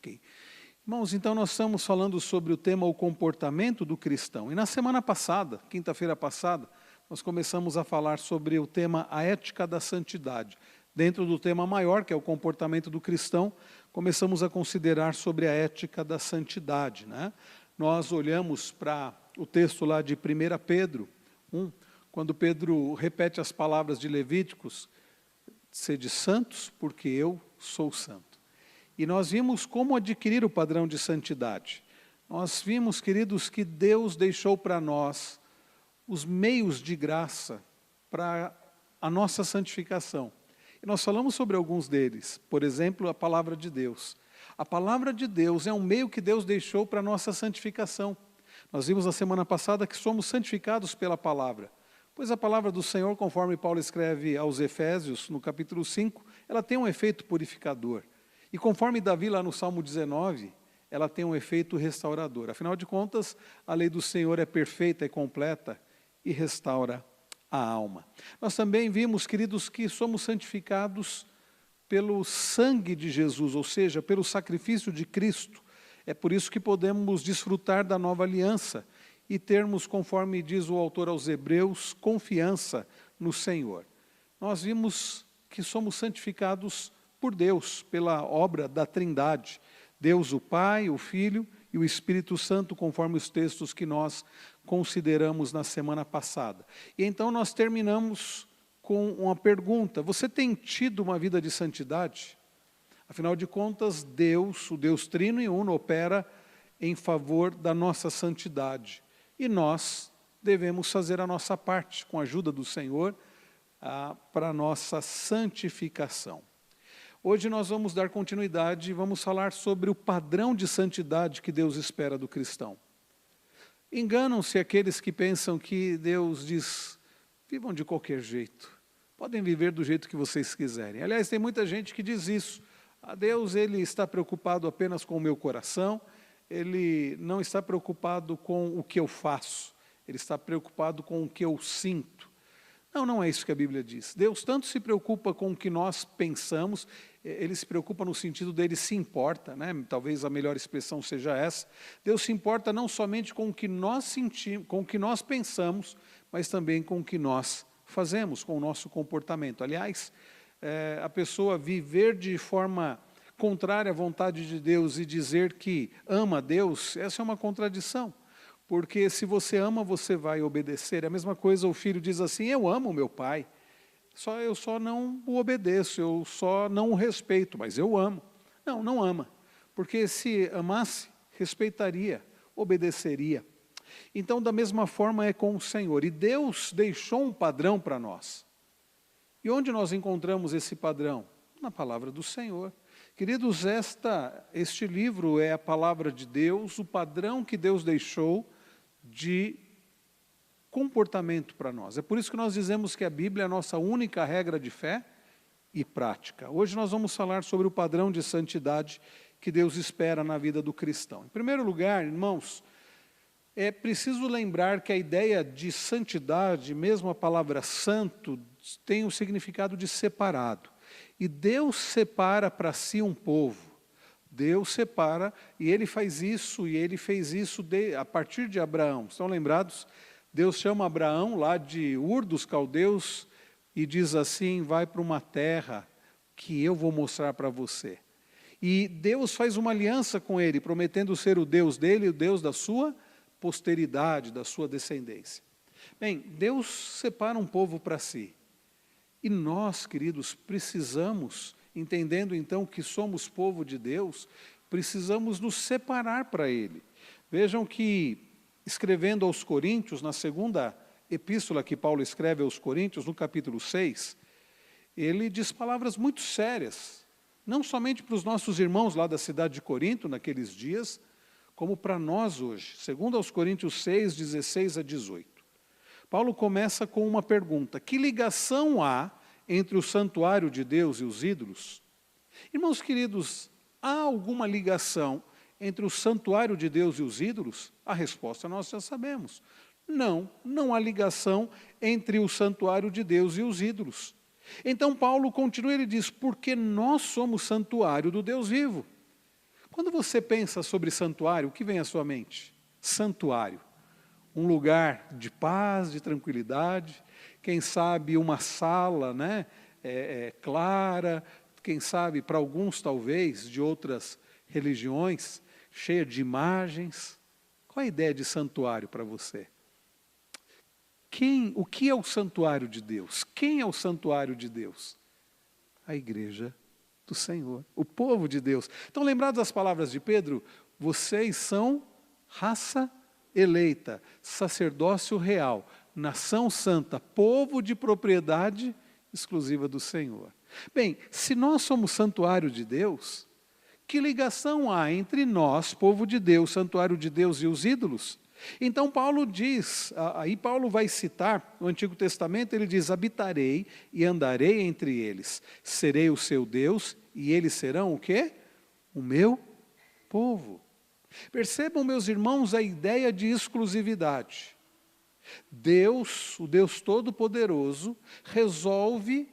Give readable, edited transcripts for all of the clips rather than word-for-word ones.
Ok. Irmãos, então nós estamos falando sobre o tema o comportamento do cristão. E na semana passada, quinta-feira passada, nós começamos a falar sobre o tema a ética da santidade. Dentro do tema maior, que é o comportamento do cristão, começamos a considerar sobre a ética da santidade, né? Nós olhamos para o texto lá de 1 Pedro 1, quando Pedro repete as palavras de Levíticos, sede santos, porque eu sou santo. E nós vimos como adquirir o padrão de santidade. Nós vimos, queridos, que Deus deixou para nós os meios de graça para a nossa santificação. E nós falamos sobre alguns deles. Por exemplo, a palavra de Deus. A palavra de Deus é um meio que Deus deixou para a nossa santificação. Nós vimos na semana passada que somos santificados pela palavra. Pois a palavra do Senhor, conforme Paulo escreve aos Efésios, no capítulo 5, ela tem um efeito purificador. E conforme Davi, lá no Salmo 19, ela tem um efeito restaurador. Afinal de contas, a lei do Senhor é perfeita, é completa e restaura a alma. Nós também vimos, queridos, que somos santificados pelo sangue de Jesus, ou seja, pelo sacrifício de Cristo. É por isso que podemos desfrutar da nova aliança e termos, conforme diz o autor aos Hebreus, confiança no Senhor. Nós vimos que somos santificados por Deus, pela obra da Trindade. Deus o Pai, o Filho e o Espírito Santo, conforme os textos que nós consideramos na semana passada. E então nós terminamos com uma pergunta: você tem tido uma vida de santidade? Afinal de contas, Deus, o Deus Trino e Uno, opera em favor da nossa santidade. E nós devemos fazer a nossa parte, com a ajuda do Senhor, para a nossa santificação. Hoje nós vamos dar continuidade e vamos falar sobre o padrão de santidade que Deus espera do cristão. Enganam-se aqueles que pensam que Deus diz, vivam de qualquer jeito, podem viver do jeito que vocês quiserem. Aliás, tem muita gente que diz isso. Deus, Ele está preocupado apenas com o meu coração, Ele não está preocupado com o que eu faço, Ele está preocupado com o que eu sinto. Não é isso que a Bíblia diz. Deus tanto se preocupa com o que nós pensamos, Ele se preocupa no sentido dele se importa, né? Talvez a melhor expressão seja essa. Deus se importa não somente com o que nós sentimos, com o que nós pensamos, mas também com o que nós fazemos, com o nosso comportamento. Aliás, a pessoa viver de forma contrária à vontade de Deus e dizer que ama Deus, essa é uma contradição. Porque se você ama, você vai obedecer. É a mesma coisa, o filho diz assim, eu amo meu pai, eu só não o obedeço, eu só não o respeito, mas eu amo. Não ama, porque se amasse, respeitaria, obedeceria. Então, da mesma forma é com o Senhor. E Deus deixou um padrão para nós. E onde nós encontramos esse padrão? Na palavra do Senhor. Queridos, este livro é a palavra de Deus, o padrão que Deus deixou de comportamento para nós. É por isso que nós dizemos que a Bíblia é a nossa única regra de fé e prática. Hoje nós vamos falar sobre o padrão de santidade que Deus espera na vida do cristão. Em primeiro lugar, irmãos, é preciso lembrar que a ideia de santidade, mesmo a palavra santo, tem o significado de separado. E Deus separa para si um povo. Deus separa, e Ele faz isso, e Ele fez isso a partir de Abraão. Estão lembrados? Deus chama Abraão lá de Ur dos Caldeus e diz assim, vai para uma terra que eu vou mostrar para você. E Deus faz uma aliança com ele, prometendo ser o Deus dele e o Deus da sua posteridade, da sua descendência. Bem, Deus separa um povo para si. E nós, queridos, precisamos, entendendo então que somos povo de Deus, precisamos nos separar para Ele. Vejam que, escrevendo aos Coríntios, na segunda epístola que Paulo escreve aos Coríntios, no capítulo 6, ele diz palavras muito sérias, não somente para os nossos irmãos lá da cidade de Corinto, naqueles dias, como para nós hoje. Segundo aos Coríntios 6, 16 a 18. Paulo começa com uma pergunta: que ligação há entre o santuário de Deus e os ídolos? Irmãos queridos, há alguma ligação entre o santuário de Deus e os ídolos? A resposta nós já sabemos. Não há ligação entre o santuário de Deus e os ídolos. Então Paulo continua, ele diz, porque nós somos santuário do Deus vivo. Quando você pensa sobre santuário, o que vem à sua mente? Santuário. Um lugar de paz, de tranquilidade, quem sabe uma sala, né, clara, quem sabe para alguns talvez de outras religiões, cheia de imagens. Qual a ideia de santuário para você? O que é o santuário de Deus? Quem é o santuário de Deus? A igreja do Senhor, o povo de Deus. Então, lembrados das palavras de Pedro, vocês são raça eleita, sacerdócio real, nação santa, povo de propriedade exclusiva do Senhor. Bem, se nós somos santuário de Deus, que ligação há entre nós, povo de Deus, santuário de Deus, e os ídolos? Então Paulo diz, aí Paulo vai citar no Antigo Testamento, ele diz: habitarei e andarei entre eles, serei o seu Deus e eles serão o quê? O meu povo. Percebam, meus irmãos, a ideia de exclusividade. Deus, o Deus Todo-Poderoso, resolve,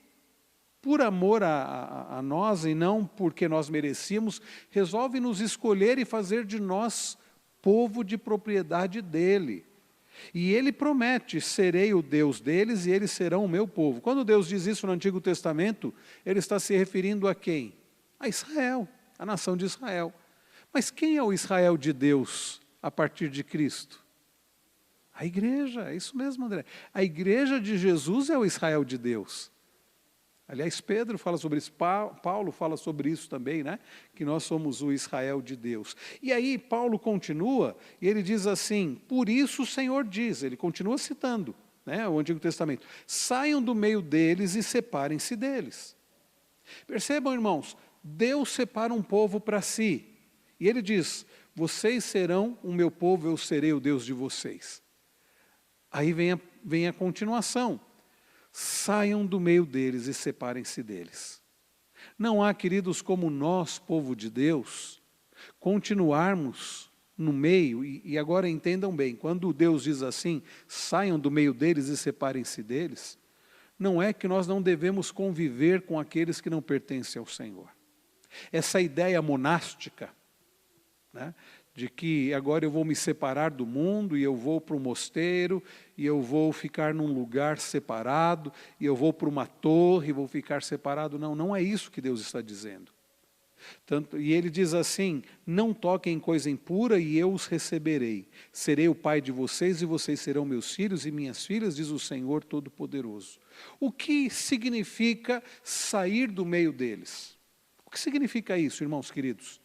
por amor a nós e não porque nós merecíamos, resolve nos escolher e fazer de nós povo de propriedade dele. E ele promete: serei o Deus deles e eles serão o meu povo. Quando Deus diz isso no Antigo Testamento, ele está se referindo a quem? A Israel, a nação de Israel. Mas quem é o Israel de Deus a partir de Cristo? A igreja, é isso mesmo, André. A igreja de Jesus é o Israel de Deus. Aliás, Pedro fala sobre isso, Paulo fala sobre isso também, né? Que nós somos o Israel de Deus. E aí Paulo continua, e ele diz assim: por isso o Senhor diz, ele continua citando, né, o Antigo Testamento: saiam do meio deles e separem-se deles. Percebam, irmãos, Deus separa um povo para si, e ele diz: vocês serão o meu povo, eu serei o Deus de vocês. Aí vem a continuação: saiam do meio deles e separem-se deles. Não há, queridos, como nós, povo de Deus, continuarmos no meio, e agora entendam bem, quando Deus diz assim: saiam do meio deles e separem-se deles, não é que nós não devemos conviver com aqueles que não pertencem ao Senhor. Essa ideia monástica, né, de que agora eu vou me separar do mundo e eu vou para um mosteiro e eu vou ficar num lugar separado e eu vou para uma torre e vou ficar separado. Não, não é isso que Deus está dizendo. E ele diz assim: não toquem em coisa impura e eu os receberei. Serei o pai de vocês e vocês serão meus filhos e minhas filhas, diz o Senhor Todo-Poderoso. O que significa sair do meio deles? O que significa isso, irmãos queridos?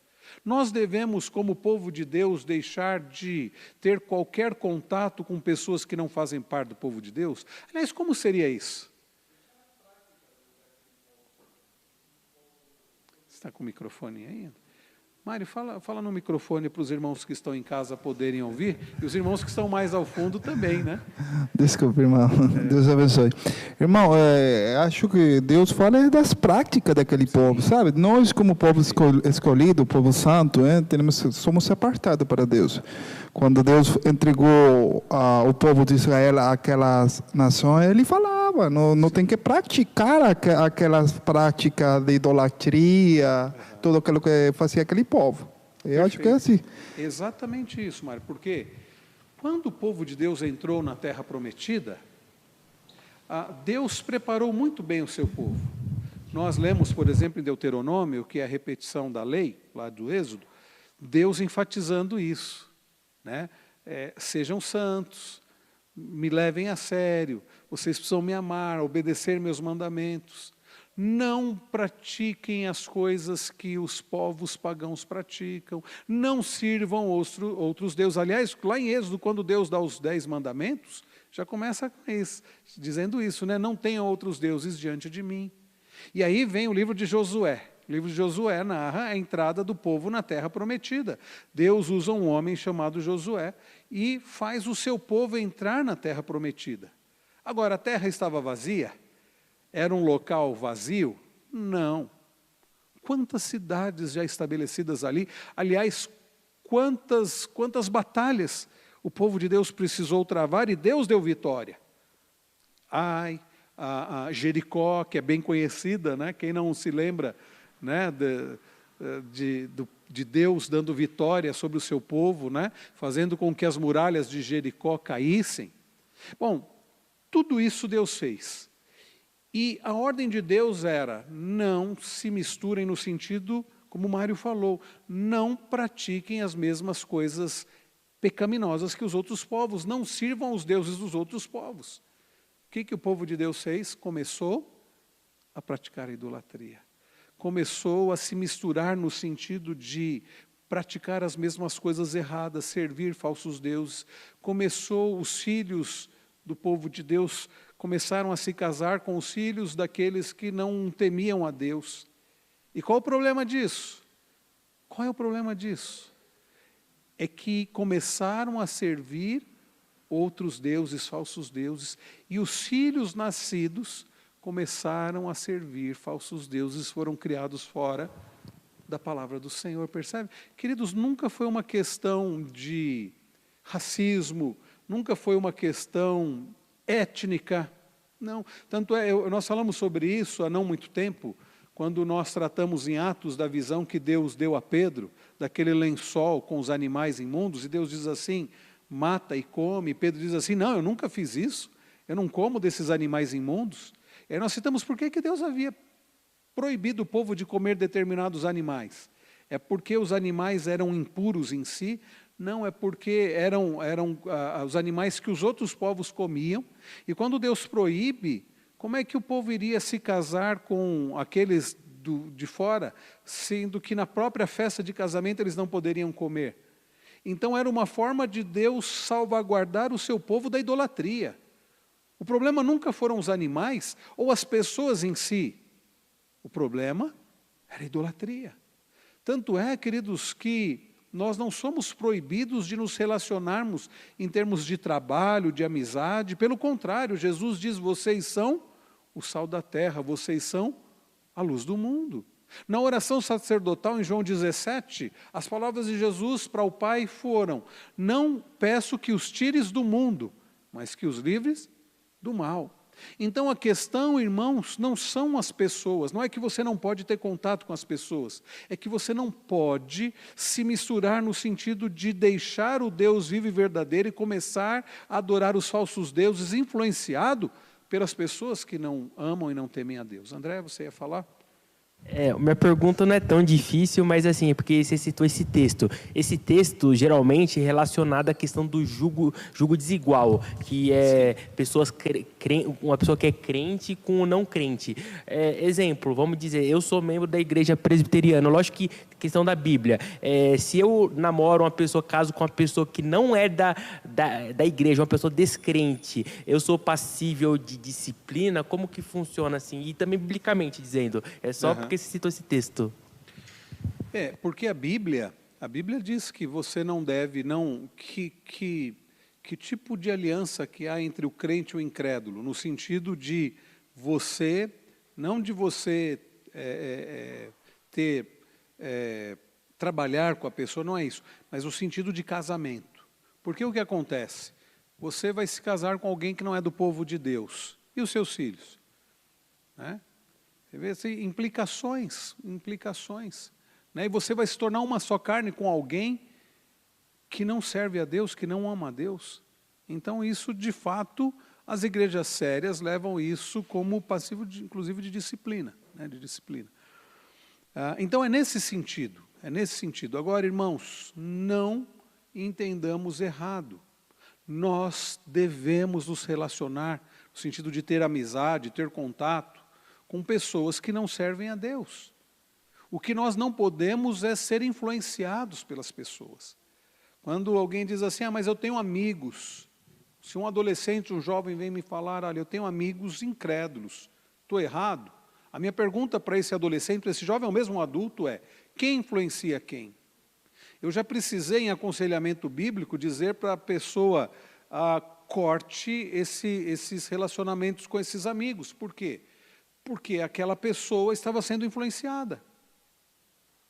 Nós devemos, como povo de Deus, deixar de ter qualquer contato com pessoas que não fazem parte do povo de Deus? Aliás, como seria isso? Você está com o microfone aí? Mário, fala no microfone para os irmãos que estão em casa poderem ouvir, e os irmãos que estão mais ao fundo também, né? Desculpa, irmão. Deus abençoe. Irmão, acho que Deus fala das práticas daquele povo, sabe? Nós, como povo escolhido, povo santo, somos apartados para Deus. Quando Deus entregou o povo de Israel àquelas nações, ele falava: não tem que praticar aquelas práticas de idolatria, tudo aquilo que fazia aquele povo. Eu acho que é assim. Exatamente isso, Mário, porque quando o povo de Deus entrou na Terra Prometida, Deus preparou muito bem o seu povo. Nós lemos, por exemplo, em Deuteronômio, que é a repetição da lei, lá do Êxodo, Deus enfatizando isso, né? Sejam santos, me levem a sério, vocês precisam me amar, obedecer meus mandamentos. Não pratiquem as coisas que os povos pagãos praticam, não sirvam outros deuses. Aliás, lá em Êxodo, quando Deus dá os 10 mandamentos, já começa com isso, dizendo isso, né? Não tenham outros deuses diante de mim. E aí vem o livro de Josué. O livro de Josué narra a entrada do povo na Terra Prometida. Deus usa um homem chamado Josué e faz o seu povo entrar na Terra Prometida. Agora, a terra estava vazia? Era um local vazio? Não. Quantas cidades já estabelecidas ali? Aliás, quantas batalhas o povo de Deus precisou travar e Deus deu vitória. Ai, a Jericó, que é bem conhecida, né? Quem não se lembra, né, de Deus dando vitória sobre o seu povo, né? Fazendo com que as muralhas de Jericó caíssem. Bom, tudo isso Deus fez. E a ordem de Deus era: não se misturem no sentido, como o Mário falou, não pratiquem as mesmas coisas pecaminosas que os outros povos, não sirvam os deuses dos outros povos. O que o povo de Deus fez? Começou a praticar a idolatria. Começou a se misturar no sentido de praticar as mesmas coisas erradas, servir falsos deuses. Os filhos do povo de Deus começaram a se casar com os filhos daqueles que não temiam a Deus. E qual o problema disso? Qual é o problema disso? É que começaram a servir outros deuses, falsos deuses, e os filhos nascidos começaram a servir falsos deuses, foram criados fora da palavra do Senhor, percebe? Queridos, nunca foi uma questão de racismo, nunca foi uma questão étnica, não. Tanto é, nós falamos sobre isso há não muito tempo, quando nós tratamos em Atos da visão que Deus deu a Pedro, daquele lençol com os animais imundos, e Deus diz assim: mata e come. E Pedro diz assim: não, eu nunca fiz isso, eu não como desses animais imundos. E aí nós citamos por que Deus havia proibido o povo de comer determinados animais. É porque os animais eram impuros em si? Não, é porque eram os animais que os outros povos comiam. E quando Deus proíbe, como é que o povo iria se casar com aqueles de fora, sendo que na própria festa de casamento eles não poderiam comer? Então era uma forma de Deus salvaguardar o seu povo da idolatria. O problema nunca foram os animais ou as pessoas em si. O problema era a idolatria. Tanto é, queridos, que nós não somos proibidos de nos relacionarmos em termos de trabalho, de amizade. Pelo contrário, Jesus diz: vocês são o sal da terra, vocês são a luz do mundo. Na oração sacerdotal, em João 17, as palavras de Jesus para o Pai foram: não peço que os tires do mundo, mas que os livres do mal. Então a questão, irmãos, não são as pessoas, não é que você não pode ter contato com as pessoas, é que você não pode se misturar no sentido de deixar o Deus vivo e verdadeiro e começar a adorar os falsos deuses, influenciado pelas pessoas que não amam e não temem a Deus. André, você ia falar? Minha pergunta não é tão difícil, mas assim, é porque você citou esse texto. Esse texto, geralmente, é relacionado à questão do jugo desigual, que é uma pessoa que é crente com o não crente. Exemplo, vamos dizer, eu sou membro da igreja presbiteriana, lógico que questão da Bíblia. Se eu namoro uma pessoa, caso com uma pessoa que não é da igreja, uma pessoa descrente, eu sou passível de disciplina? Como que funciona assim? E também biblicamente dizendo, porque você citou esse texto. Porque a Bíblia diz que você não deve, que tipo de aliança que há entre o crente e o incrédulo, no sentido de você, não de você trabalhar com a pessoa, não é isso, mas o sentido de casamento. Porque o que acontece? Você vai se casar com alguém que não é do povo de Deus. E os seus filhos? Né? Você vê assim, implicações. Né? E você vai se tornar uma só carne com alguém que não serve a Deus, que não ama a Deus. Então isso, de fato, as igrejas sérias levam isso como passivo, inclusive, de disciplina. Né? Então é nesse sentido. Agora, irmãos, não entendamos errado. Nós devemos nos relacionar no sentido de ter amizade, ter contato com pessoas que não servem a Deus. O que nós não podemos é ser influenciados pelas pessoas. Quando alguém diz assim: mas eu tenho amigos. Se um adolescente, um jovem vem me falar: olha, eu tenho amigos incrédulos, estou errado? A minha pergunta para esse adolescente, para esse jovem, ou mesmo um adulto, é: quem influencia quem? Eu já precisei, em aconselhamento bíblico, dizer para a pessoa: corte esses relacionamentos com esses amigos. Por quê? Porque aquela pessoa estava sendo influenciada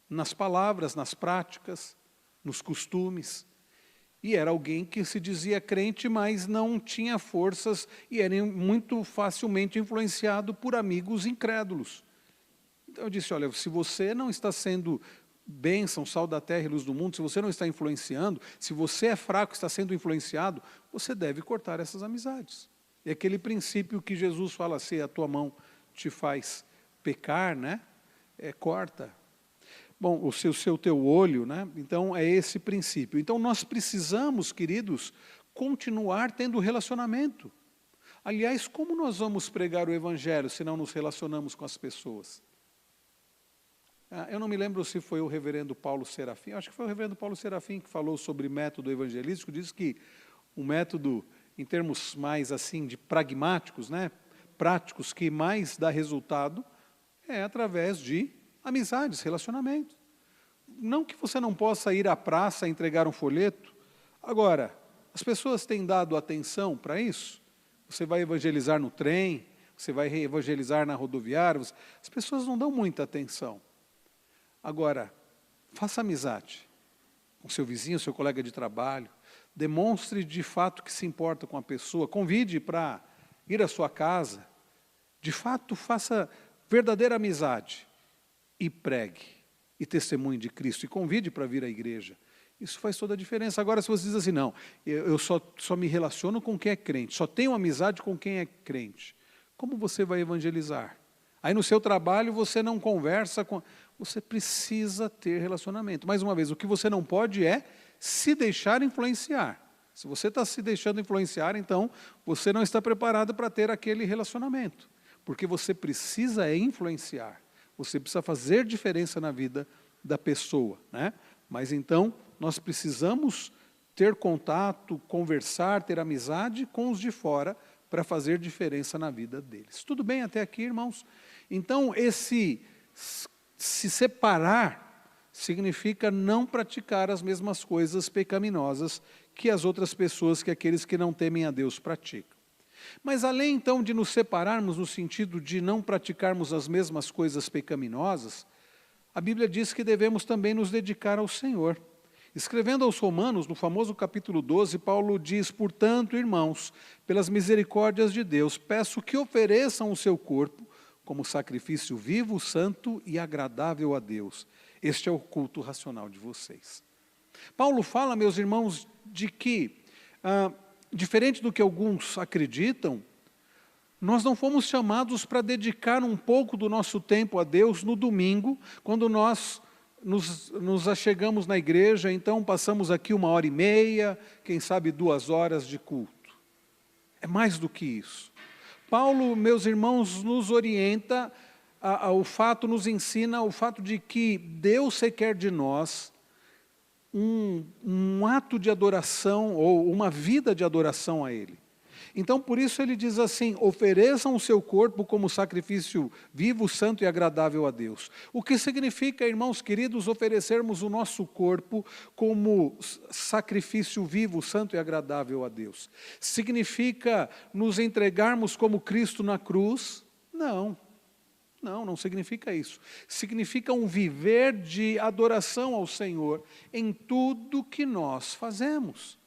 nas palavras, nas práticas, nos costumes. E era alguém que se dizia crente, mas não tinha forças e era muito facilmente influenciado por amigos incrédulos. Então eu disse: olha, se você não está sendo bênção, sal da terra e luz do mundo, se você não está influenciando, se você é fraco, está sendo influenciado, você deve cortar essas amizades. E aquele princípio que Jesus fala, se a tua mão te faz pecar, né? Corta. Bom, o seu teu olho, né? Então é esse princípio. Então nós precisamos, queridos, continuar tendo relacionamento. Aliás, como nós vamos pregar o evangelho se não nos relacionamos com as pessoas? Eu não me lembro se foi o reverendo Paulo Serafim, acho que foi o reverendo Paulo Serafim que falou sobre método evangelístico, diz que o método, em termos mais assim, de pragmáticos, né, práticos, que mais dá resultado, é através de amizades, relacionamento. Não que você não possa ir à praça e entregar um folheto. Agora, as pessoas têm dado atenção para isso? Você vai evangelizar no trem, você vai evangelizar na rodoviária, as pessoas não dão muita atenção. Agora, faça amizade com seu vizinho, seu colega de trabalho, demonstre de fato que se importa com a pessoa, convide para ir à sua casa, de fato faça verdadeira amizade e pregue, e testemunhe de Cristo, e convide para vir à igreja. Isso faz toda a diferença. Agora, se você diz assim, não, eu só me relaciono com quem é crente, só tenho amizade com quem é crente, como você vai evangelizar? Aí no seu trabalho você não conversa com... Você precisa ter relacionamento. Mais uma vez, o que você não pode é se deixar influenciar. Se você está se deixando influenciar, então você não está preparado para ter aquele relacionamento. Porque você precisa influenciar. Você precisa fazer diferença na vida da pessoa, né? Mas então, nós precisamos ter contato, conversar, ter amizade com os de fora para fazer diferença na vida deles. Tudo bem até aqui, irmãos? Então, esse se separar significa não praticar as mesmas coisas pecaminosas que as outras pessoas, que aqueles que não temem a Deus praticam. Mas além então de nos separarmos no sentido de não praticarmos as mesmas coisas pecaminosas, a Bíblia diz que devemos também nos dedicar ao Senhor. Escrevendo aos Romanos, no famoso capítulo 12, Paulo diz, portanto, irmãos, pelas misericórdias de Deus, peço que ofereçam o seu corpo como sacrifício vivo, santo e agradável a Deus. Este é o culto racional de vocês. Paulo fala, meus irmãos, de que, diferente do que alguns acreditam, nós não fomos chamados para dedicar um pouco do nosso tempo a Deus no domingo, quando nós nos achegamos na igreja, então passamos aqui 1h30, quem sabe 2 horas de culto. É mais do que isso. Paulo, meus irmãos, nos orienta, nos ensina o fato de que Deus requer de nós um ato de adoração, ou uma vida de adoração a Ele. Então, por isso ele diz assim, ofereçam o seu corpo como sacrifício vivo, santo e agradável a Deus. O que significa, irmãos queridos, oferecermos o nosso corpo como sacrifício vivo, santo e agradável a Deus? Significa nos entregarmos como Cristo na cruz? Não. Não significa isso. Significa um viver de adoração ao Senhor em tudo que nós fazemos.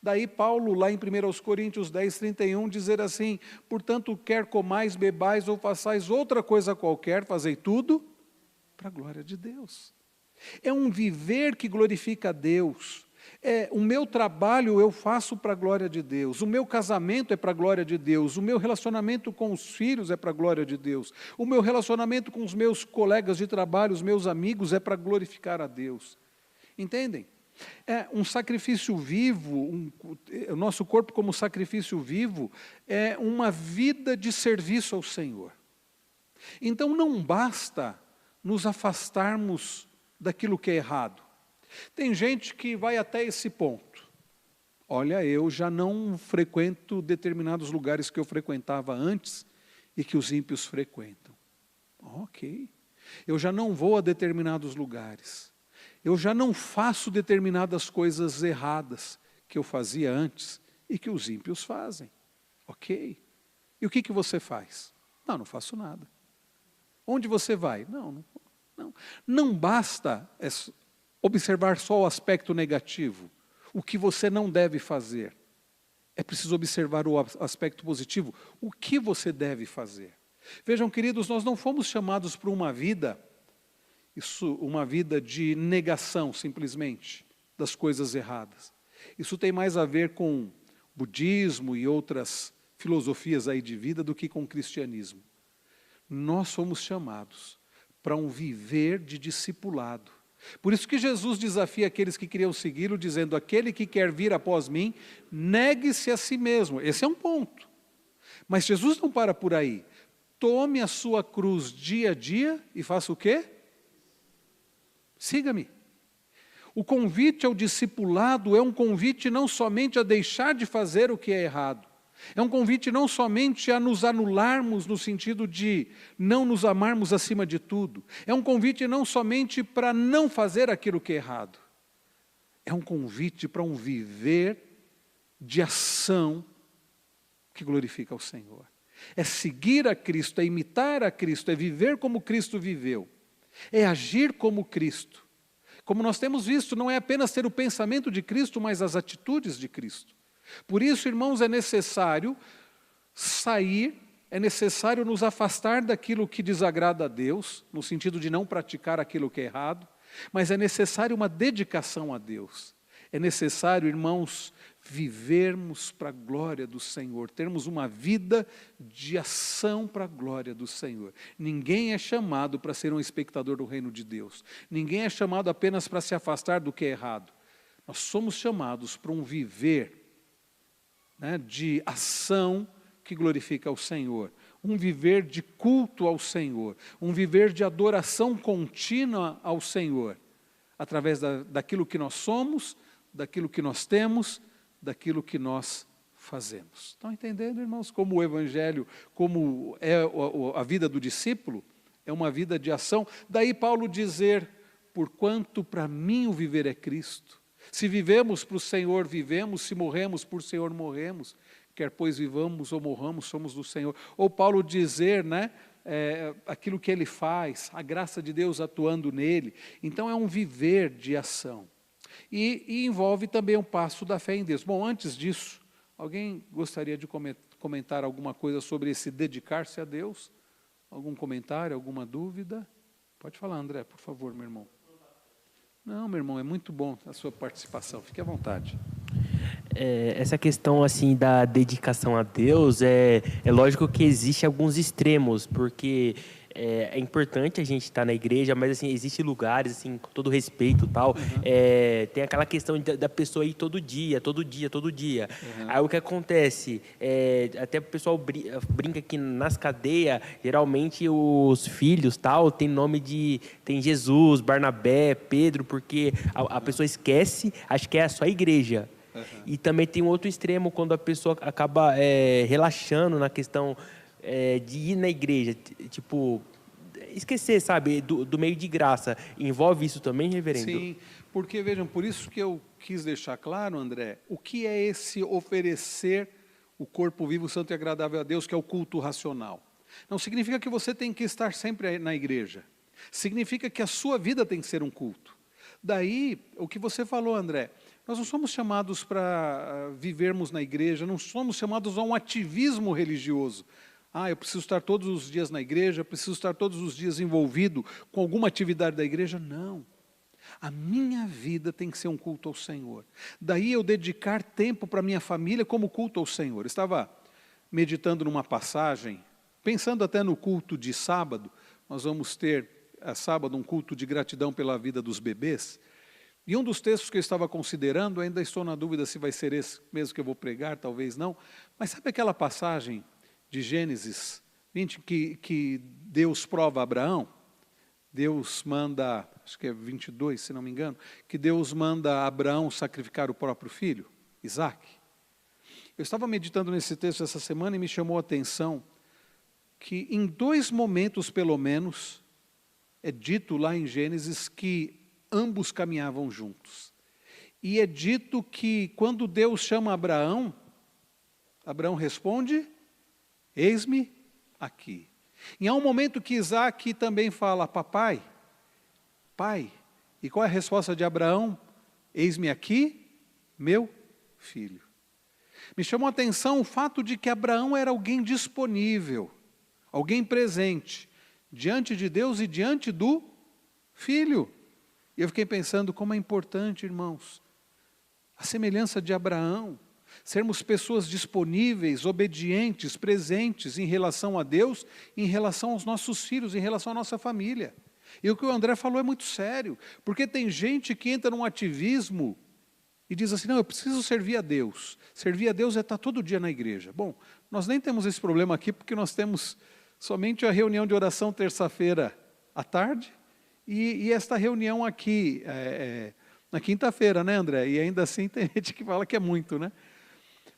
Daí Paulo, lá em 1 Coríntios 10:31, dizer assim, portanto, quer comais, bebais ou façais outra coisa qualquer, fazei tudo para a glória de Deus. É um viver que glorifica a Deus. O meu trabalho eu faço para a glória de Deus, o meu casamento é para a glória de Deus, o meu relacionamento com os filhos é para a glória de Deus, o meu relacionamento com os meus colegas de trabalho, os meus amigos, é para glorificar a Deus. Entendem? É um sacrifício vivo, o nosso corpo como sacrifício vivo, é uma vida de serviço ao Senhor. Então não basta nos afastarmos daquilo que é errado. Tem gente que vai até esse ponto. Olha, eu já não frequento determinados lugares que eu frequentava antes e que os ímpios frequentam. Ok. Eu já não vou a determinados lugares. Eu já não faço determinadas coisas erradas que eu fazia antes e que os ímpios fazem. Ok. E o que você faz? Não faço nada. Onde você vai? Não basta observar só o aspecto negativo, o que você não deve fazer. É preciso observar o aspecto positivo, o que você deve fazer. Vejam, queridos, nós não fomos chamados para uma vida Isso, uma vida de negação, simplesmente, das coisas erradas. Isso tem mais a ver com budismo e outras filosofias aí de vida do que com o cristianismo. Nós somos chamados para um viver de discipulado. Por isso que Jesus desafia aqueles que queriam segui-lo, dizendo: aquele que quer vir após mim, negue-se a si mesmo. Esse é um ponto. Mas Jesus não para por aí. Tome a sua cruz dia a dia e faça o quê? Siga-me. O convite ao discipulado é um convite não somente a deixar de fazer o que é errado, é um convite não somente a nos anularmos no sentido de não nos amarmos acima de tudo, é um convite não somente para não fazer aquilo que é errado, é um convite para um viver de ação que glorifica ao Senhor. É seguir a Cristo, é imitar a Cristo, é viver como Cristo viveu, é agir como Cristo. Como nós temos visto, não é apenas ter o pensamento de Cristo, mas as atitudes de Cristo. Por isso, irmãos, é necessário sair, é necessário nos afastar daquilo que desagrada a Deus, no sentido de não praticar aquilo que é errado, mas é necessário uma dedicação a Deus. É necessário, irmãos, vivermos para a glória do Senhor, termos uma vida de ação para a glória do Senhor. Ninguém é chamado para ser um espectador do reino de Deus. Ninguém é chamado apenas para se afastar do que é errado. Nós somos chamados para um viver, né, de ação que glorifica ao Senhor. Um viver de culto ao Senhor. Um viver de adoração contínua ao Senhor. Através daquilo que nós somos, daquilo que nós temos, daquilo que nós fazemos. Estão entendendo, irmãos, como o Evangelho, como é a vida do discípulo, é uma vida de ação. Daí Paulo dizer: porquanto para mim o viver é Cristo. Se vivemos para o Senhor, vivemos, se morremos por Senhor, morremos. Quer pois vivamos ou morramos, somos do Senhor. Ou Paulo dizer, né, aquilo que ele faz, a graça de Deus atuando nele. Então é um viver de ação. E envolve também um passo da fé em Deus. Bom, antes disso, alguém gostaria de comentar alguma coisa sobre esse dedicar-se a Deus? Algum comentário, alguma dúvida? Pode falar, André, por favor, meu irmão. Não, meu irmão, é muito bom a sua participação, fique à vontade. Essa questão assim da dedicação a Deus, é lógico que existe alguns extremos, porque é importante a gente estar na igreja, mas assim, existem lugares, assim, com todo respeito e tal, tem aquela questão da pessoa ir todo dia. Aí o que acontece, até o pessoal brinca que nas cadeias, geralmente os filhos tal, tem nome tem Jesus, Barnabé, Pedro, porque a pessoa esquece, acha que é só a igreja. E também tem um outro extremo, quando a pessoa acaba relaxando na questão de ir na igreja, tipo, esquecer, sabe, do meio de graça. Envolve isso também, reverendo? Sim, porque, vejam, por isso que eu quis deixar claro, André, o que é esse oferecer o corpo vivo, santo e agradável a Deus, que é o culto racional. Não significa que você tem que estar sempre na igreja. Significa que a sua vida tem que ser um culto. Daí, o que você falou, André, nós não somos chamados para vivermos na igreja, não somos chamados a um ativismo religioso. Eu preciso estar todos os dias na igreja, preciso estar todos os dias envolvido com alguma atividade da igreja. Não. A minha vida tem que ser um culto ao Senhor. Daí eu dedicar tempo para a minha família como culto ao Senhor. Eu estava meditando numa passagem, pensando até no culto de sábado. Nós vamos ter, sábado, um culto de gratidão pela vida dos bebês. E um dos textos que eu estava considerando, ainda estou na dúvida se vai ser esse mesmo que eu vou pregar, talvez não, mas sabe aquela passagem de Gênesis 20, que Deus prova a Abraão? Deus manda, acho que é 22, se não me engano, que Deus manda Abraão sacrificar o próprio filho, Isaac. Eu estava meditando nesse texto essa semana e me chamou a atenção que em 2 momentos, pelo menos, é dito lá em Gênesis que ambos caminhavam juntos. E é dito que quando Deus chama Abraão, Abraão responde: eis-me aqui. E há um momento que Isaac também fala: papai, pai. E qual é a resposta de Abraão? Eis-me aqui, meu filho. Me chamou a atenção o fato de que Abraão era alguém disponível, alguém presente, diante de Deus e diante do Filho. E eu fiquei pensando como é importante, irmãos, a semelhança de Abraão, sermos pessoas disponíveis, obedientes, presentes em relação a Deus, em relação aos nossos filhos, em relação à nossa família. E o que o André falou é muito sério, porque tem gente que entra num ativismo e diz assim, não, eu preciso servir a Deus. Servir a Deus é estar todo dia na igreja. Bom, nós nem temos esse problema aqui, porque nós temos somente a reunião de oração terça-feira à tarde, e esta reunião aqui na quinta-feira, né, André? E ainda assim tem gente que fala que é muito, né?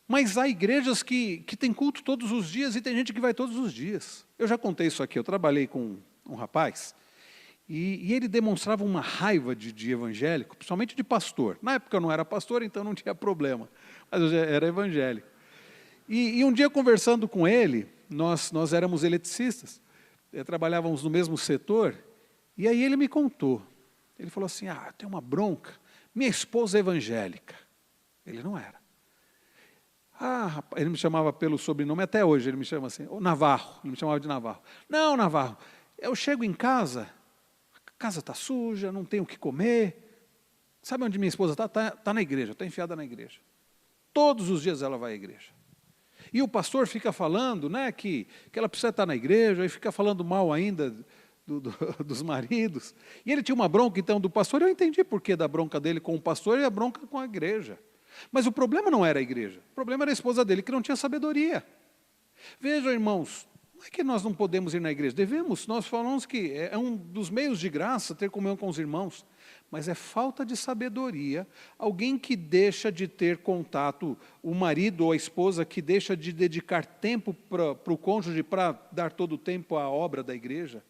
Mas há igrejas que têm culto todos os dias e tem gente que vai todos os dias. Eu já contei isso aqui, eu trabalhei com um rapaz e ele demonstrava uma raiva de evangélico, principalmente de pastor. Na época eu não era pastor, então não tinha problema, mas eu já era evangélico. E um dia conversando com ele, nós éramos eletricistas, trabalhávamos no mesmo setor, e aí ele me contou. Ele falou assim, tem uma bronca, minha esposa é evangélica. Ele não era. Rapaz, ele me chamava pelo sobrenome, até hoje ele me chama assim, o Navarro, ele me chamava de Navarro. Não, Navarro, eu chego em casa, a casa está suja, não tenho o que comer. Sabe onde minha esposa está? Está na igreja, está enfiada na igreja. Todos os dias ela vai à igreja. E o pastor fica falando, né, que ela precisa estar na igreja, e fica falando mal ainda dos maridos. E ele tinha uma bronca, então, do pastor, eu entendi por que da bronca dele com o pastor e a bronca com a igreja. Mas o problema não era a igreja, o problema era a esposa dele, que não tinha sabedoria. Vejam, irmãos, não é que nós não podemos ir na igreja, devemos, nós falamos que é um dos meios de graça ter comunhão com os irmãos, mas é falta de sabedoria, alguém que deixa de ter contato, o marido ou a esposa que deixa de dedicar tempo para o cônjuge, para dar todo o tempo à obra da igreja.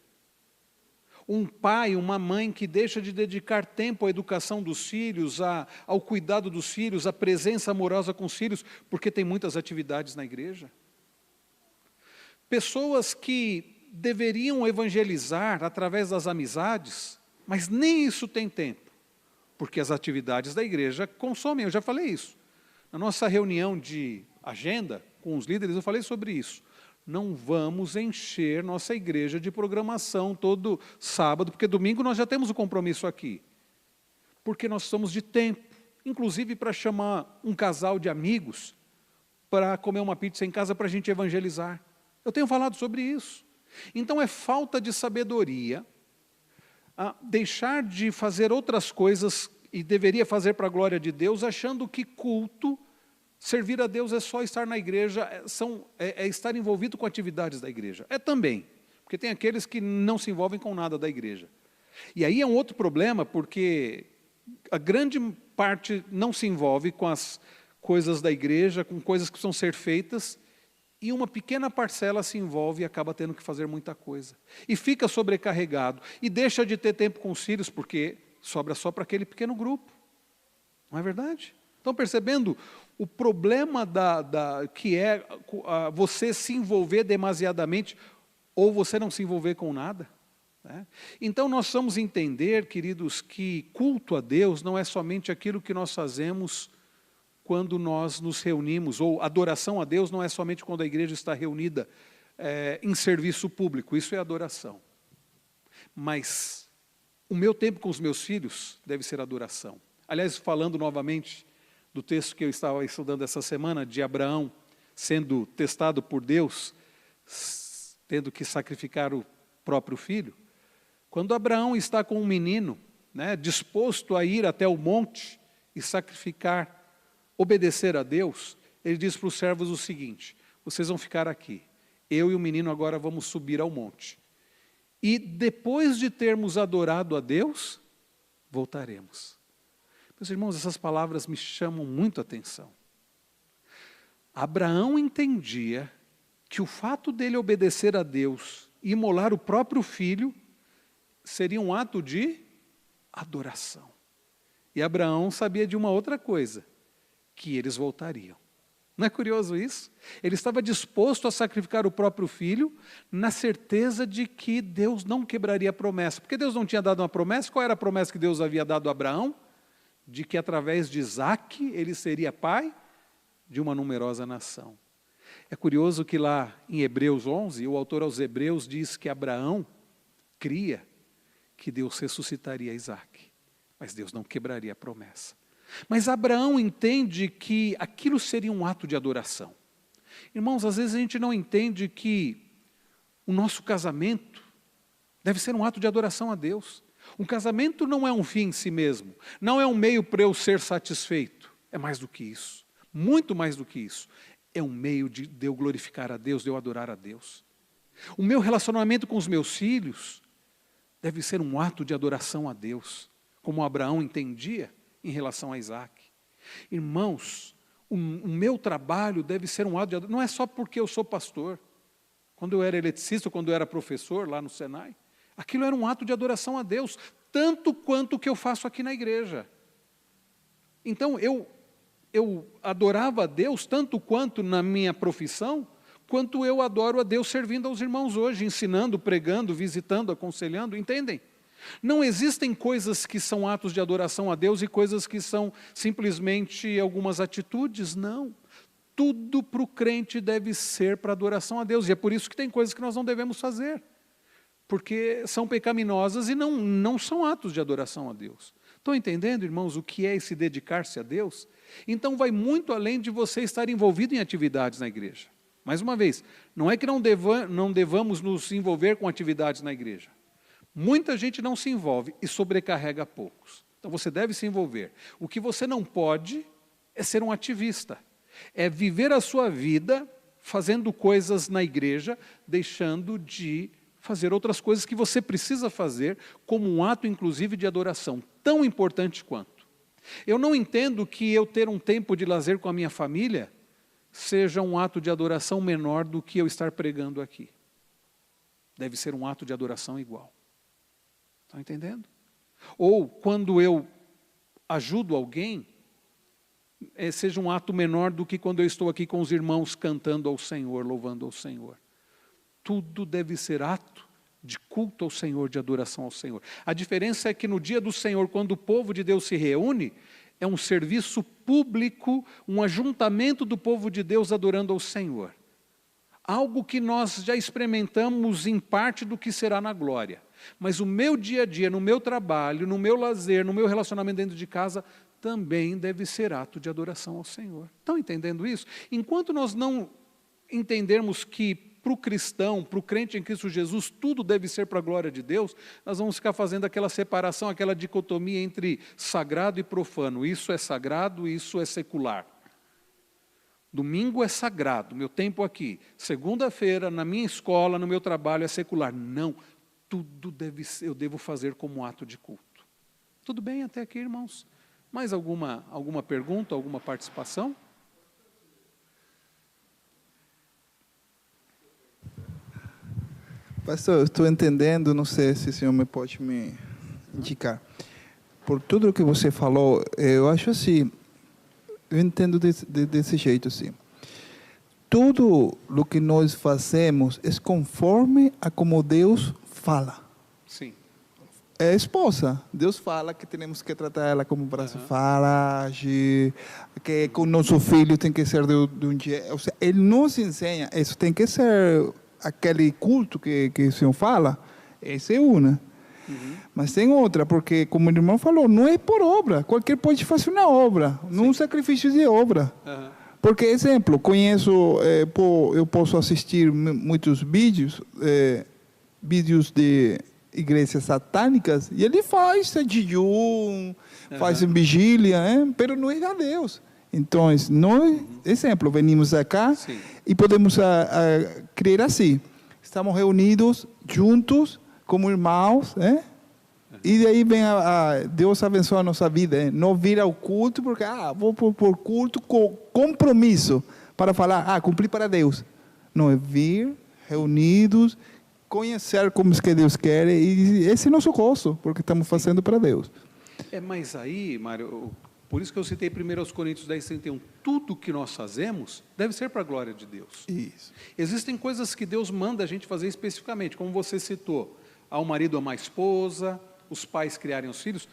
Um pai, uma mãe que deixa de dedicar tempo à educação dos filhos, ao cuidado dos filhos, à presença amorosa com os filhos, porque tem muitas atividades na igreja. Pessoas que deveriam evangelizar através das amizades, mas nem isso tem tempo, porque as atividades da igreja consomem, eu já falei isso. Na nossa reunião de agenda com os líderes, eu falei sobre isso. Não vamos encher nossa igreja de programação todo sábado, porque domingo nós já temos o compromisso aqui. Porque nós somos de tempo, inclusive para chamar um casal de amigos para comer uma pizza em casa para a gente evangelizar. Eu tenho falado sobre isso. Então é falta de sabedoria deixar de fazer outras coisas e deveria fazer para a glória de Deus, achando que culto, servir a Deus é só estar na igreja, é estar envolvido com atividades da igreja. É também, porque tem aqueles que não se envolvem com nada da igreja. E aí é um outro problema, porque a grande parte não se envolve com as coisas da igreja, com coisas que precisam ser feitas, e uma pequena parcela se envolve e acaba tendo que fazer muita coisa. E fica sobrecarregado, e deixa de ter tempo com os filhos, porque sobra só para aquele pequeno grupo. Não é verdade? Estão percebendo o problema que é você se envolver demasiadamente ou você não se envolver com nada? Né? Então nós vamos entender, queridos, que culto a Deus não é somente aquilo que nós fazemos quando nós nos reunimos, ou adoração a Deus não é somente quando a igreja está reunida em serviço público, isso é adoração. Mas o meu tempo com os meus filhos deve ser adoração. Aliás, falando novamente do texto que eu estava estudando essa semana, de Abraão sendo testado por Deus, tendo que sacrificar o próprio filho, quando Abraão está com um menino, né, disposto a ir até o monte e sacrificar, obedecer a Deus, ele diz para os servos o seguinte: vocês vão ficar aqui, eu e o menino agora vamos subir ao monte. E depois de termos adorado a Deus, voltaremos. Meus irmãos, essas palavras me chamam muito a atenção. Abraão entendia que o fato dele obedecer a Deus e imolar o próprio filho seria um ato de adoração. E Abraão sabia de uma outra coisa, que eles voltariam. Não é curioso isso? Ele estava disposto a sacrificar o próprio filho, na certeza de que Deus não quebraria a promessa. Porque Deus não tinha dado uma promessa. Qual era a promessa que Deus havia dado a Abraão? De que através de Isaque ele seria pai de uma numerosa nação. É curioso que lá em Hebreus 11, o autor aos Hebreus diz que Abraão cria que Deus ressuscitaria Isaac, mas Deus não quebraria a promessa. Mas Abraão entende que aquilo seria um ato de adoração. Irmãos, às vezes a gente não entende que o nosso casamento deve ser um ato de adoração a Deus. Um casamento não é um fim em si mesmo, não é um meio para eu ser satisfeito. É mais do que isso, muito mais do que isso. É um meio de eu glorificar a Deus, de eu adorar a Deus. O meu relacionamento com os meus filhos deve ser um ato de adoração a Deus, como Abraão entendia em relação a Isaac. Irmãos, o meu trabalho deve ser um ato de adoração, não é só porque eu sou pastor. Quando eu era eletricista, quando eu era professor lá no Senai, aquilo era um ato de adoração a Deus, tanto quanto o que eu faço aqui na igreja. Então, eu adorava a Deus tanto quanto na minha profissão, quanto eu adoro a Deus servindo aos irmãos hoje, ensinando, pregando, visitando, aconselhando, entendem? Não existem coisas que são atos de adoração a Deus e coisas que são simplesmente algumas atitudes, não. Tudo para o crente deve ser para adoração a Deus, e é por isso que tem coisas que nós não devemos fazer, porque são pecaminosas e não são atos de adoração a Deus. Estão entendendo, irmãos, o que é esse dedicar-se a Deus? Então vai muito além de você estar envolvido em atividades na igreja. Mais uma vez, não é que não devamos nos envolver com atividades na igreja. Muita gente não se envolve e sobrecarrega poucos. Então você deve se envolver. O que você não pode é ser um ativista. É viver a sua vida fazendo coisas na igreja, deixando de fazer outras coisas que você precisa fazer como um ato, inclusive, de adoração, tão importante quanto. Eu não entendo que eu ter um tempo de lazer com a minha família seja um ato de adoração menor do que eu estar pregando aqui. Deve ser um ato de adoração igual. Estão entendendo? Ou quando eu ajudo alguém, seja um ato menor do que quando eu estou aqui com os irmãos cantando ao Senhor, louvando ao Senhor. Tudo deve ser ato de culto ao Senhor, de adoração ao Senhor. A diferença é que no dia do Senhor, quando o povo de Deus se reúne, é um serviço público, um ajuntamento do povo de Deus adorando ao Senhor. Algo que nós já experimentamos em parte do que será na glória. Mas o meu dia a dia, no meu trabalho, no meu lazer, no meu relacionamento dentro de casa, também deve ser ato de adoração ao Senhor. Estão entendendo isso? Enquanto nós não entendermos que para o cristão, para o crente em Cristo Jesus, tudo deve ser para a glória de Deus, nós vamos ficar fazendo aquela separação, aquela dicotomia entre sagrado e profano. Isso é sagrado, isso é secular. Domingo é sagrado, meu tempo aqui. Segunda-feira, na minha escola, no meu trabalho, é secular. Não, tudo eu devo fazer como ato de culto. Tudo bem até aqui, irmãos? Mais alguma pergunta, alguma participação? Pastor, eu estou entendendo, não sei se o senhor pode me indicar. Por tudo o que você falou, eu acho assim, eu entendo desse jeito assim. Tudo o que nós fazemos é conforme a como Deus fala. Sim. É a esposa. Deus fala que temos que tratar ela como braço agir, que com nosso filho tem que ser de um dia. Ou seja, ele nos ensina, isso tem que ser aquele culto que o Senhor fala, essa é uma. Mas tem outra, porque como o irmão falou, não é por obra. Qualquer pode fazer uma obra, não um sacrifício de obra. Porque, exemplo, eu posso assistir muitos vídeos de igrejas satânicas, e ele faz jejum, faz vigília, mas não é a Deus. Então, nós, exemplo, venimos acá e podemos crer assim. Estamos reunidos, juntos, como irmãos, e daí vem Deus abençoa a nossa vida. Não vir ao culto, porque vou por culto com compromisso, para falar, cumprir para Deus. Não, é vir, reunidos, conhecer como é que Deus quer, e esse é nosso gosto, porque estamos fazendo para Deus. Mas aí, Mário, por isso que eu citei 1 Coríntios 10:31, tudo que nós fazemos deve ser para a glória de Deus. Isso. Existem coisas que Deus manda a gente fazer especificamente, como você citou, ao marido amar a esposa, os pais criarem os filhos,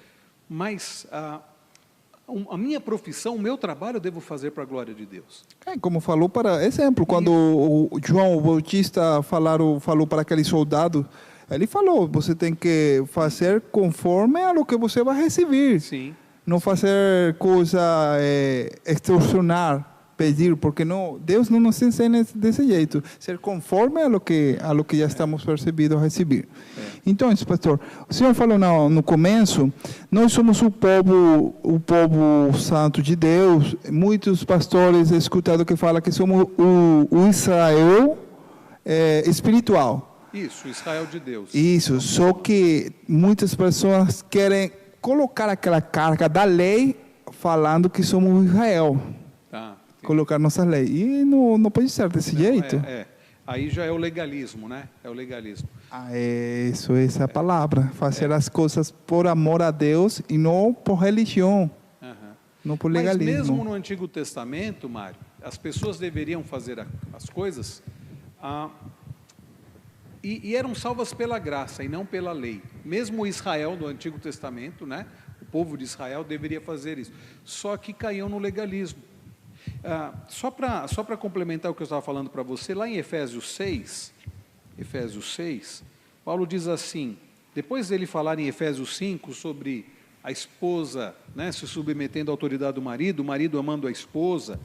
mas a minha profissão, o meu trabalho eu devo fazer para a glória de Deus. Como falou, para exemplo, quando o João Bautista falou para aquele soldado, Ele falou, você tem que fazer conforme a lo que você vai receber. Sim. Não fazer coisa extorsionar, pedir, porque não, Deus não nos ensina desse jeito. Ser conforme a lo que já estamos percebidos a receber. Então, pastor, o senhor falou no começo, nós somos o povo santo de Deus. Muitos pastores escutado que falam que somos o Israel espiritual. Isso, Israel de Deus. Isso, só que muitas pessoas querem colocar aquela carga da lei falando que somos Israel. Tá, colocar nossas leis. E não pode ser desse jeito. Aí já é o legalismo, né? É o legalismo. Isso, essa é a palavra. Fazer as coisas por amor a Deus e não por religião. Não por legalismo. Mas mesmo no Antigo Testamento, Mário, as pessoas deveriam fazer as coisas e eram salvas pela graça e não pela lei. Mesmo Israel do Antigo Testamento, né? O povo de Israel deveria fazer isso. Só que caíam no legalismo. Só para complementar o que eu estava falando para você, lá em Efésios 6, Paulo diz assim, depois dele falar em Efésios 5 sobre a esposa, né, se submetendo à autoridade do marido, o marido amando a esposa,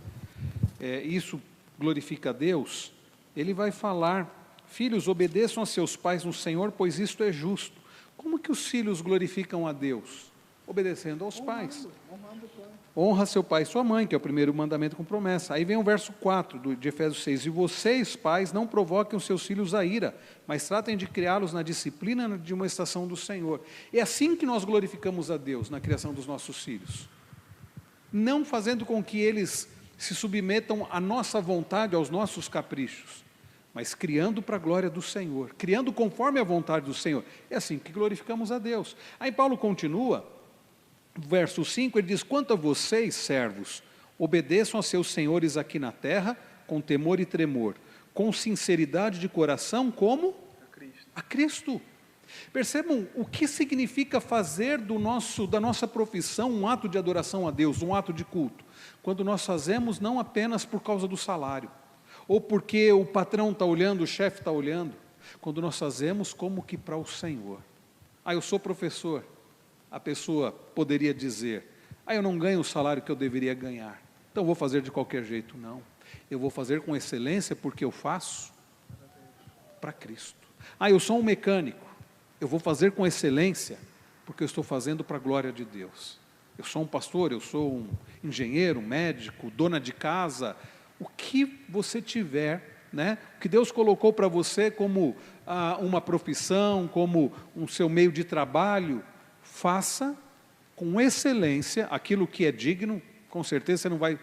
isso glorifica a Deus. Ele vai falar, filhos, obedeçam a seus pais no Senhor, pois isto é justo. Como que os filhos glorificam a Deus? Obedecendo aos pais. Honra seu pai e sua mãe, que é o primeiro mandamento com promessa. Aí vem o verso 4 de Efésios 6. E vocês, pais, não provoquem os seus filhos a ira, mas tratem de criá-los na disciplina de uma estação do Senhor. É assim que nós glorificamos a Deus na criação dos nossos filhos. Não fazendo com que eles se submetam à nossa vontade, aos nossos caprichos, mas criando para a glória do Senhor, criando conforme a vontade do Senhor. É assim que glorificamos a Deus. Aí Paulo continua, verso 5, ele diz, quanto a vocês, servos, obedeçam a seus senhores aqui na terra, com temor e tremor, com sinceridade de coração, como? A Cristo. Percebam o que significa fazer da nossa profissão um ato de adoração a Deus, um ato de culto, quando nós fazemos não apenas por causa do salário, ou porque o patrão está olhando, o chefe está olhando, quando nós fazemos como que para o Senhor. Eu sou professor. A pessoa poderia dizer, eu não ganho o salário que eu deveria ganhar, então vou fazer de qualquer jeito. Não, eu vou fazer com excelência porque eu faço para Cristo. Eu sou um mecânico, eu vou fazer com excelência porque eu estou fazendo para a glória de Deus. Eu sou um pastor, eu sou um engenheiro, um médico, dona de casa, o que você tiver, né? O que Deus colocou para você como uma profissão, como um seu meio de trabalho, faça com excelência aquilo que é digno. Com certeza você não vai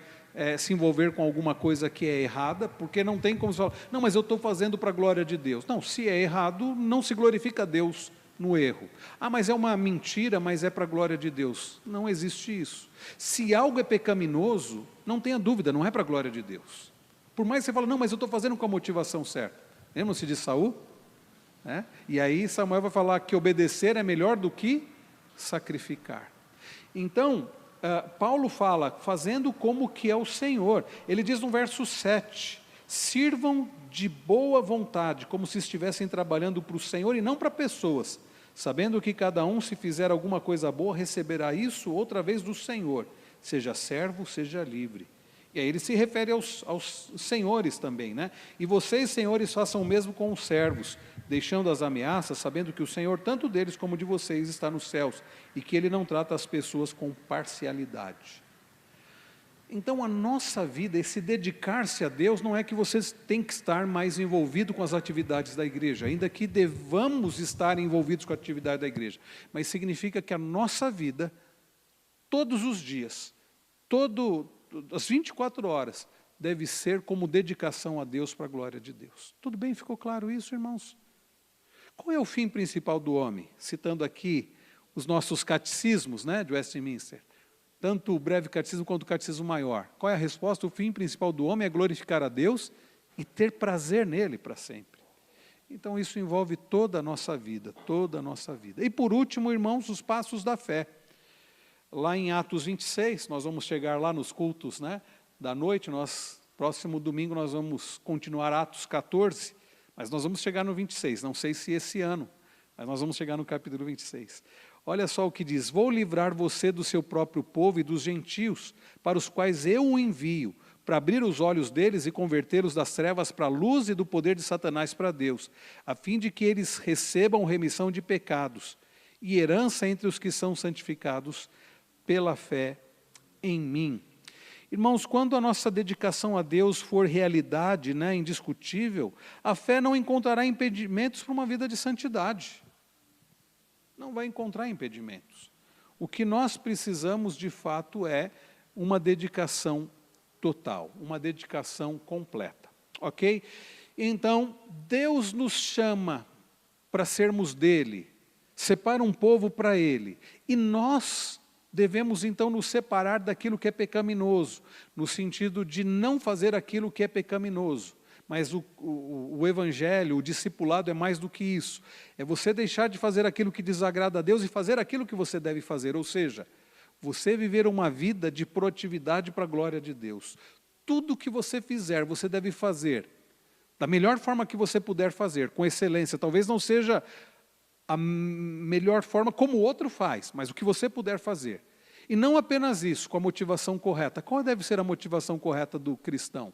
se envolver com alguma coisa que é errada, porque não tem como você falar, não, mas eu estou fazendo para a glória de Deus. Não, se é errado, não se glorifica a Deus no erro. Mas é uma mentira, mas é para a glória de Deus. Não existe isso. Se algo é pecaminoso, não tenha dúvida, não é para a glória de Deus. Por mais que você fale, não, mas eu estou fazendo com a motivação certa. Lembram-se de Saul? E aí Samuel vai falar que obedecer é melhor do que sacrificar. Então, Paulo fala, fazendo como que é o Senhor. Ele diz no verso 7, sirvam de boa vontade, como se estivessem trabalhando para o Senhor e não para pessoas, sabendo que cada um, se fizer alguma coisa boa, receberá isso outra vez do Senhor, seja servo, seja livre. E aí ele se refere aos senhores também, né? E vocês, senhores, façam o mesmo com os servos, deixando as ameaças, sabendo que o Senhor, tanto deles como de vocês, está nos céus, e que Ele não trata as pessoas com parcialidade. Então a nossa vida, esse dedicar-se a Deus, não é que vocês têm que estar mais envolvido com as atividades da igreja, ainda que devamos estar envolvidos com a atividade da igreja, mas significa que a nossa vida, todos os dias, as 24 horas, deve ser como dedicação a Deus para a glória de Deus. Tudo bem? Ficou claro isso, irmãos? Qual é o fim principal do homem? Citando aqui os nossos catecismos, né, de Westminster, tanto o breve catecismo quanto o catecismo maior. Qual é a resposta? O fim principal do homem é glorificar a Deus e ter prazer nele para sempre. Então isso envolve toda a nossa vida, toda a nossa vida. E por último, irmãos, os passos da fé. Lá em Atos 26, nós vamos chegar lá nos cultos, né, da noite, próximo domingo nós vamos continuar Atos 14, mas nós vamos chegar no 26, não sei se esse ano, Mas nós vamos chegar no capítulo 26. Olha só o que diz: vou livrar você do seu próprio povo e dos gentios, para os quais eu o envio, para abrir os olhos deles e convertê-los das trevas para a luz e do poder de Satanás para Deus, a fim de que eles recebam remissão de pecados e herança entre os que são santificados pela fé em mim. Irmãos, quando a nossa dedicação a Deus for realidade, né, indiscutível, a fé não encontrará impedimentos para uma vida de santidade. Não vai encontrar impedimentos. O que nós precisamos, de fato, é uma dedicação total, uma dedicação completa. Ok? Então, Deus nos chama para sermos dele, separa um povo para ele, e nós devemos então nos separar daquilo que é pecaminoso, no sentido de não fazer aquilo que é pecaminoso. Mas o evangelho, o discipulado é mais do que isso. É você deixar de fazer aquilo que desagrada a Deus e fazer aquilo que você deve fazer. Ou seja, você viver uma vida de proatividade para a glória de Deus. Tudo que você fizer, você deve fazer da melhor forma que você puder fazer, com excelência. Talvez não seja a melhor forma como o outro faz, mas o que você puder fazer. E não apenas isso, com a motivação correta. Qual deve ser a motivação correta do cristão?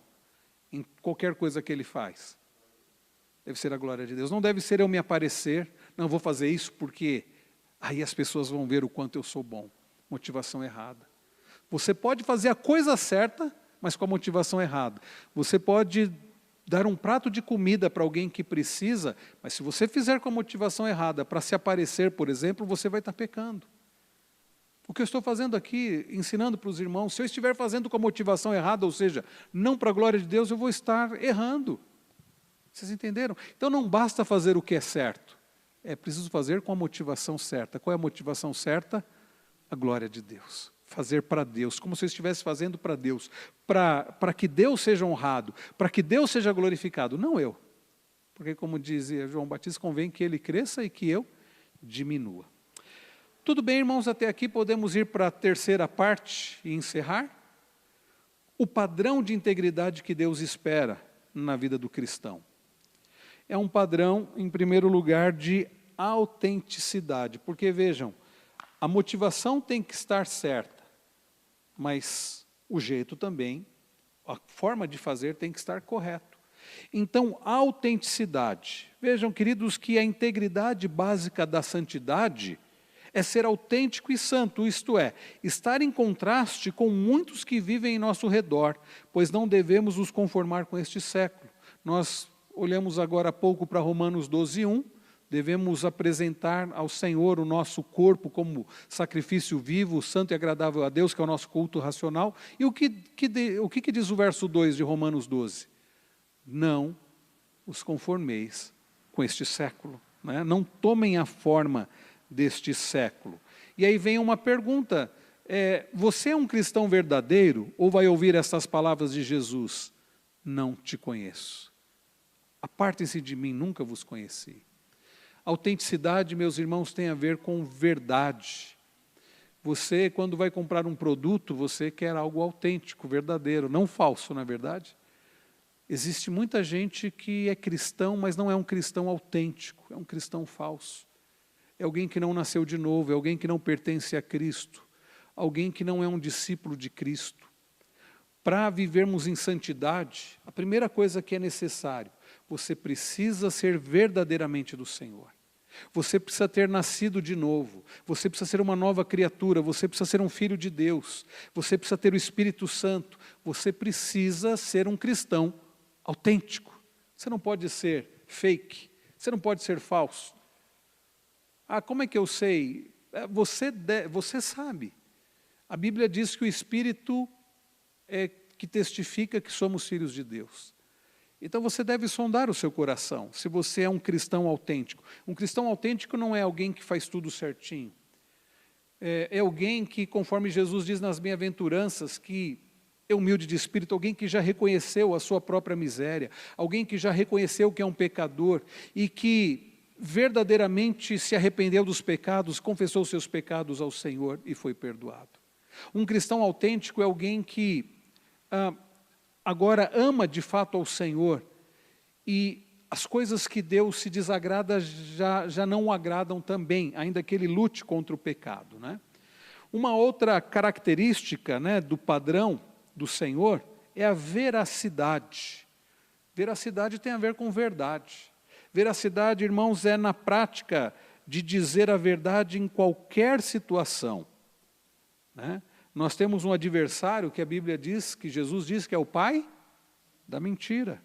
Em qualquer coisa que ele faz. Deve ser a glória de Deus. Não deve ser eu me aparecer, não vou fazer isso porque aí as pessoas vão ver o quanto eu sou bom. Motivação errada. Você pode fazer a coisa certa, mas com a motivação errada. Você pode dar um prato de comida para alguém que precisa, mas se você fizer com a motivação errada, para se aparecer, por exemplo, você vai estar pecando. O que eu estou fazendo aqui, ensinando para os irmãos, se eu estiver fazendo com a motivação errada, ou seja, não para a glória de Deus, eu vou estar errando. Vocês entenderam? Então não basta fazer o que é certo, é preciso fazer com a motivação certa. Qual é a motivação certa? A glória de Deus. Fazer para Deus, como se eu estivesse fazendo para Deus, para que Deus seja honrado, para que Deus seja glorificado, não eu. Porque como dizia João Batista, convém que ele cresça e que eu diminua. Tudo bem, irmãos, até aqui podemos ir para a terceira parte e encerrar? O padrão de integridade que Deus espera na vida do cristão. É um padrão, em primeiro lugar, de autenticidade, porque vejam, a motivação tem que estar certa, mas o jeito também, a forma de fazer tem que estar correto. Então, a autenticidade. Vejam, queridos, que a integridade básica da santidade é ser autêntico e santo, isto é, estar em contraste com muitos que vivem em nosso redor, pois não devemos nos conformar com este século. Nós olhamos agora há pouco para Romanos 12:1, devemos apresentar ao Senhor o nosso corpo como sacrifício vivo, santo e agradável a Deus, que é o nosso culto racional. E o que diz o verso 2 de Romanos 12? Não os conformeis com este século, né? Não tomem a forma deste século. E aí vem uma pergunta, você é um cristão verdadeiro ou vai ouvir essas palavras de Jesus? Não te conheço. Apartem-se de mim, nunca vos conheci. Autenticidade, meus irmãos, tem a ver com verdade. Você, quando vai comprar um produto, você quer algo autêntico, verdadeiro, não falso, não é verdade? Existe muita gente que é cristão, mas não é um cristão autêntico, é um cristão falso. É alguém que não nasceu de novo, é alguém que não pertence a Cristo, alguém que não é um discípulo de Cristo. Para vivermos em santidade, a primeira coisa que é necessário, você precisa ser verdadeiramente do Senhor. Você precisa ter nascido de novo, você precisa ser uma nova criatura, você precisa ser um filho de Deus, você precisa ter o Espírito Santo, você precisa ser um cristão autêntico. Você não pode ser fake, você não pode ser falso. Ah, como é que eu sei? Você sabe. A Bíblia diz que o Espírito é que testifica que somos filhos de Deus. Então você deve sondar o seu coração, se você é um cristão autêntico. Um cristão autêntico não é alguém que faz tudo certinho. É alguém que, conforme Jesus diz nas bem-aventuranças, que é humilde de espírito, alguém que já reconheceu a sua própria miséria, alguém que já reconheceu que é um pecador e que verdadeiramente se arrependeu dos pecados, confessou seus pecados ao Senhor e foi perdoado. Um cristão autêntico é alguém que agora ama de fato ao Senhor e as coisas que Deus se desagrada já não o agradam também, ainda que ele lute contra o pecado, né? Uma outra característica, né, do padrão do Senhor é a veracidade. Veracidade tem a ver com verdade. Veracidade, irmãos, é na prática de dizer a verdade em qualquer situação, né? Nós temos um adversário que a Bíblia diz, que Jesus diz que é o pai da mentira,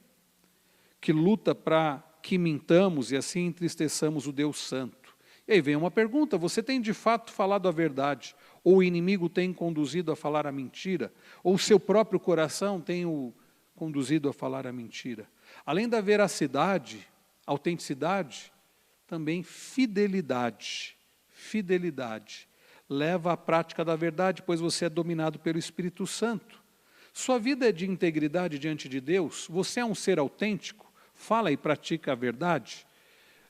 que luta para que mintamos e assim entristeçamos o Deus Santo. E aí vem uma pergunta: você tem de fato falado a verdade? Ou o inimigo tem conduzido a falar a mentira? Ou o seu próprio coração tem o conduzido a falar a mentira? Além da veracidade, autenticidade, também fidelidade. Fidelidade leva à prática da verdade, pois você é dominado pelo Espírito Santo. Sua vida é de integridade diante de Deus? Você é um ser autêntico? Fala e pratica a verdade?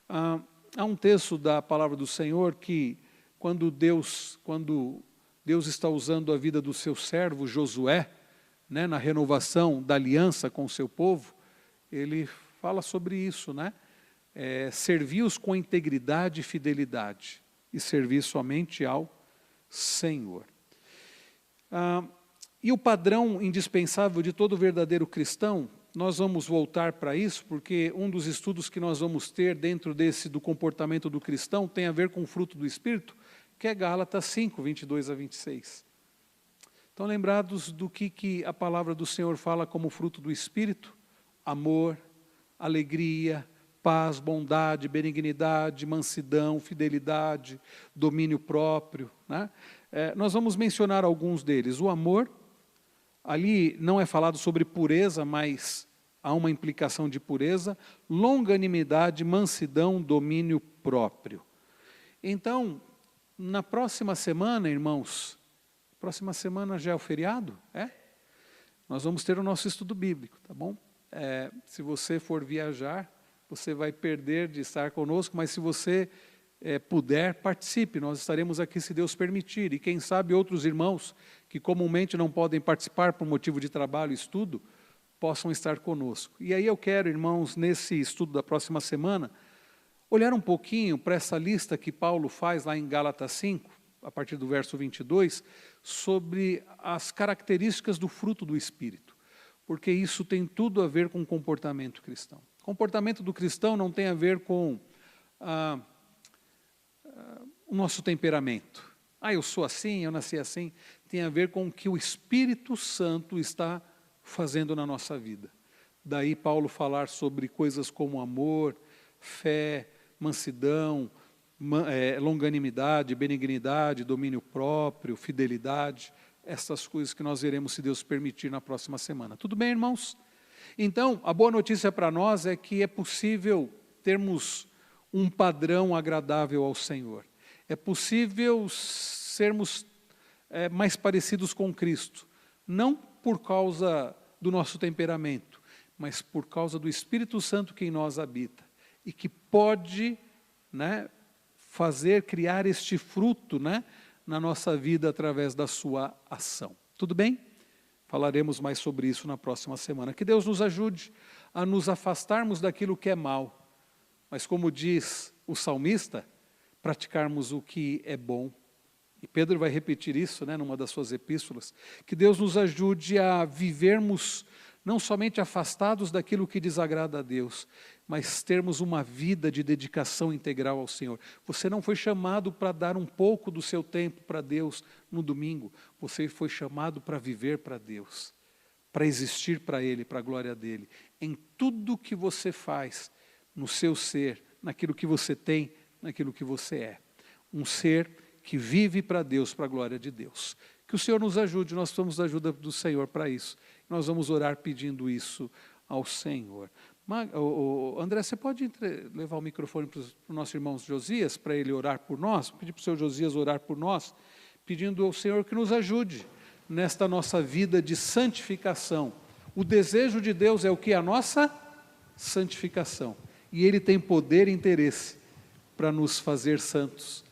Há um texto da palavra do Senhor que, quando Deus está usando a vida do seu servo Josué, né, na renovação da aliança com o seu povo, ele fala sobre isso, né? Servi-os com integridade e fidelidade, e servir somente ao Senhor. E o padrão indispensável de todo verdadeiro cristão, nós vamos voltar para isso, porque um dos estudos que nós vamos ter dentro do comportamento do cristão tem a ver com o fruto do Espírito, que é Gálatas 5, 22 a 26. Estão lembrados do que a palavra do Senhor fala como fruto do Espírito? Amor, alegria, paz, bondade, benignidade, mansidão, fidelidade, domínio próprio, né? Nós vamos mencionar alguns deles. O amor, ali não é falado sobre pureza, mas há uma implicação de pureza. Longanimidade, mansidão, domínio próprio. Então, na próxima semana, irmãos, próxima semana já é o feriado? Nós vamos ter o nosso estudo bíblico, tá bom? Se você for viajar, você vai perder de estar conosco, mas se você puder, participe. Nós estaremos aqui se Deus permitir. E quem sabe outros irmãos que comumente não podem participar por motivo de trabalho e estudo, possam estar conosco. E aí eu quero, irmãos, nesse estudo da próxima semana, olhar um pouquinho para essa lista que Paulo faz lá em Gálatas 5, a partir do verso 22, sobre as características do fruto do Espírito, porque isso tem tudo a ver com o comportamento cristão. O comportamento do cristão não tem a ver com o nosso temperamento. Eu sou assim, eu nasci assim. Tem a ver com o que o Espírito Santo está fazendo na nossa vida. Daí Paulo falar sobre coisas como amor, fé, mansidão, longanimidade, benignidade, domínio próprio, fidelidade, essas coisas que nós veremos, se Deus permitir, na próxima semana. Tudo bem, irmãos? Então, a boa notícia para nós é que é possível termos um padrão agradável ao Senhor. É possível sermos mais parecidos com Cristo, não por causa do nosso temperamento, mas por causa do Espírito Santo que em nós habita, e que pode, né, criar este fruto, né, na nossa vida através da sua ação. Tudo bem? Falaremos mais sobre isso na próxima semana. Que Deus nos ajude a nos afastarmos daquilo que é mal, mas como diz o salmista, praticarmos o que é bom. E Pedro vai repetir isso, né, numa das suas epístolas. Que Deus nos ajude a vivermos não somente afastados daquilo que desagrada a Deus, mas termos uma vida de dedicação integral ao Senhor. Você não foi chamado para dar um pouco do seu tempo para Deus no domingo. Você foi chamado para viver para Deus, para existir para Ele, para a glória dEle. Em tudo que você faz, no seu ser, naquilo que você tem, naquilo que você é. Um ser que vive para Deus, para a glória de Deus. Que o Senhor nos ajude, nós precisamos da ajuda do Senhor para isso. Nós vamos orar pedindo isso ao Senhor. André, você pode levar o microfone para o nosso irmão Josias, para ele orar por nós? Pedir para o seu Josias orar por nós, pedindo ao Senhor que nos ajude nesta nossa vida de santificação. O desejo de Deus é o que? A nossa santificação. E Ele tem poder e interesse para nos fazer santos,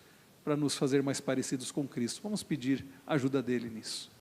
para nos fazer mais parecidos com Cristo. Vamos pedir a ajuda dEle nisso.